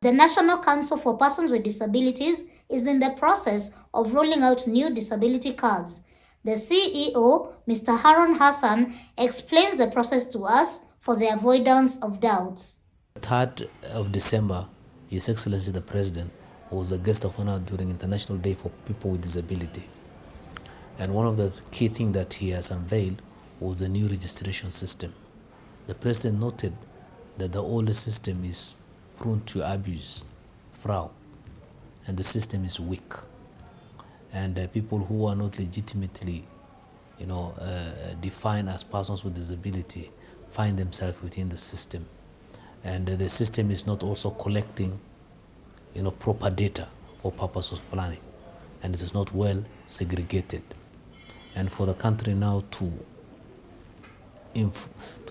The National Council for Persons with Disabilities is in the process of rolling out new disability cards. The CEO, Mr. Harun Hassan, explains the process to us for the avoidance of doubts. 3rd of December, His Excellency the President was a guest of honor during International Day for People with Disability. And one of the key things that he has unveiled was the new registration system. The President noted that the older system is prone to abuse, fraud, and the system is weak. And people who are not legitimately, defined as persons with disability find themselves within the system. And the system is not also collecting, proper data for purpose of planning, and it is not well segregated. And for the country now to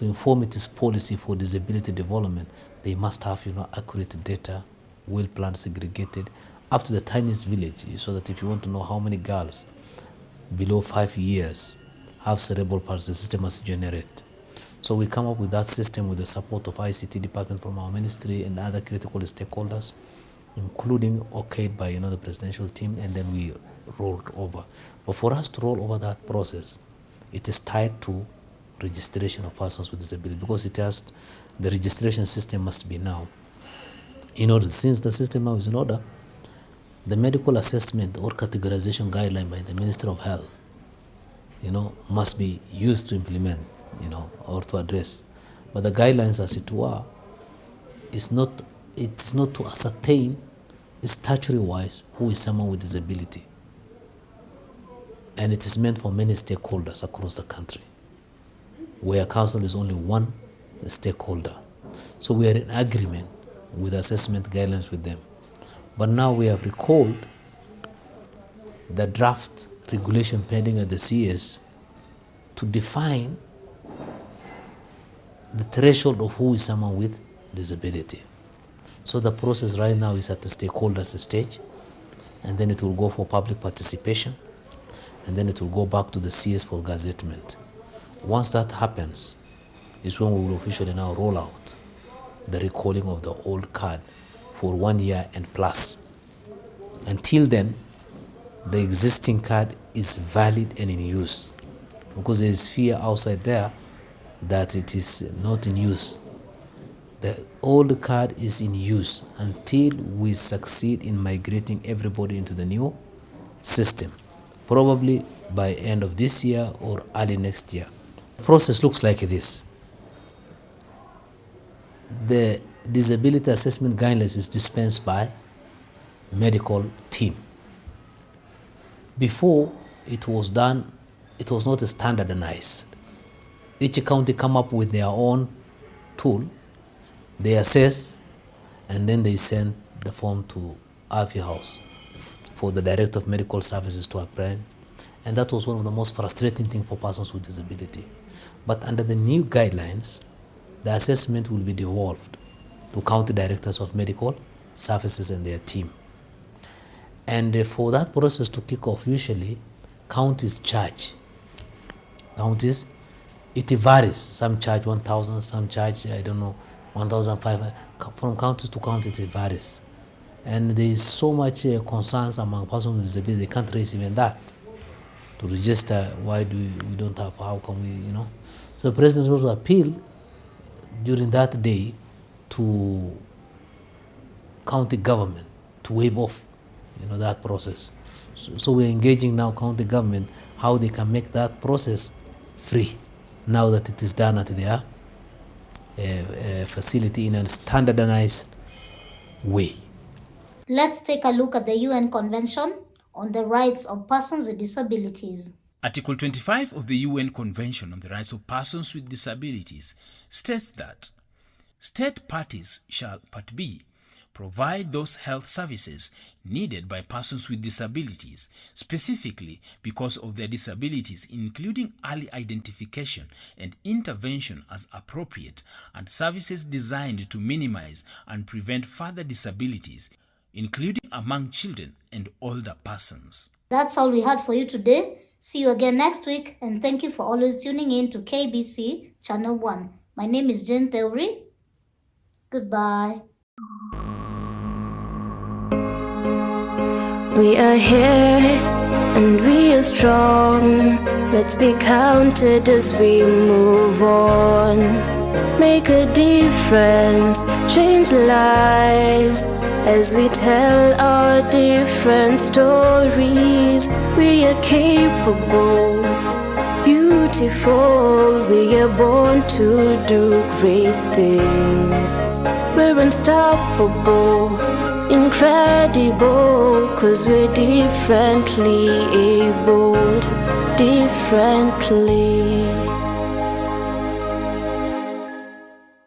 inform its policy for disability development, they must have, accurate data, well planned, segregated, up to the tiniest village, so that if you want to know how many girls below 5 years have cerebral palsy, the system must generate. So we come up with that system with the support of ICT department from our ministry and other critical stakeholders, including okayed by the presidential team, and then we rolled over. But for us to roll over that process, it is tied to registration of persons with disability, because the registration system must be now in order. Since the system now is in order, the medical assessment or categorization guideline by the Minister of Health, must be used to implement, or to address. But the guidelines, as it were, it's not to ascertain statutory-wise who is someone with disability. And it is meant for many stakeholders across the country, where council is only one stakeholder. So we are in agreement with assessment guidelines with them. But now we have recalled the draft regulation pending at the CS to define the threshold of who is someone with disability. So the process right now is at the stakeholders stage, and then it will go for public participation, and then it will go back to the CS for gazettement. Once that happens, is when we will officially now roll out the recalling of the old card for 1 year and plus. Until then, the existing card is valid and in use, because there is fear outside there that it is not in use. The old card is in use until we succeed in migrating everybody into the new system, probably by end of this year or early next year. The process looks like this. The disability assessment guidelines is dispensed by medical team. Before it was done, it was not standardized. Each county come up with their own tool. They assess, and then they send the form to Alfie House for the Director of Medical Services to apply. And that was one of the most frustrating things for persons with disability. But under the new guidelines, the assessment will be devolved to county directors of medical services and their team. And for that process to kick off, usually counties charge. Counties, it varies. Some charge 1,000, some charge, 1,500. From county to county, it varies. And there is so much concerns among persons with disability, they can't raise even that. To register, why do we don't have, how can we, So the President also appealed during that day to county government to waive off, that process. So we're engaging now county government, how they can make that process free, now that it is done at their facility in a standardized way. Let's take a look at the UN Convention on the Rights of Persons with Disabilities. Article 25 of the UN Convention on the Rights of Persons with Disabilities states that state parties shall, Part B, provide those health services needed by persons with disabilities, specifically because of their disabilities, including early identification and intervention as appropriate, and services designed to minimize and prevent further disabilities, including among children and older persons. That's all we had for you today. See you again next week, and thank you for always tuning in to KBC Channel 1. My name is Jen Theory. Goodbye. We are here and we are strong. Let's be counted as we move on. Make a difference, change lives as we tell our different stories. We are capable, beautiful. We are born to do great things. We're unstoppable, incredible, 'cause we're differently abled, differently.